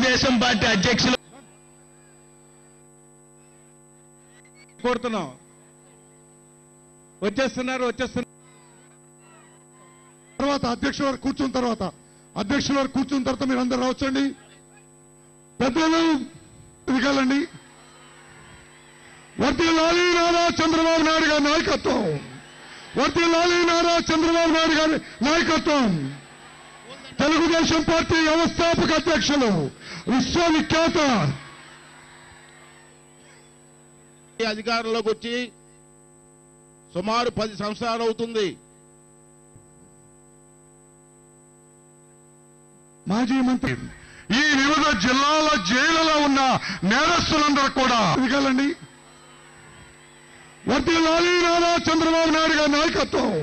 Telugu Desam party అధ్యక్షులు కోరుతున్నాం. వచ్చేస్తున్నారు. తర్వాత అధ్యక్షుల వారు కూర్చున్న తర్వాత మీరు అందరూ రావచ్చండి. పెద్దలు దిగాలండి. వర్ధిల్లాలి నారా చంద్రబాబు నాయుడు గారి నాయకత్వం. వర్ధిల్లాలి నారా చంద్రబాబు నాయుడు గారి నాయకత్వం. తెలుగుదేశం పార్టీ వ్యవస్థాపక అధ్యక్షులు విశ్వవిఖ్యాత అధికారంలోకి వచ్చి సుమారు 10 సంవత్సరాలు అవుతుంది. మాజీ మంత్రి ఈ వివిధ జిల్లాల జైలులో ఉన్న నేరస్తులందరూ కూడా దిగాలండి. వర్ధిల్లాలి నారా చంద్రబాబు నాయుడు గారి నాయకత్వం.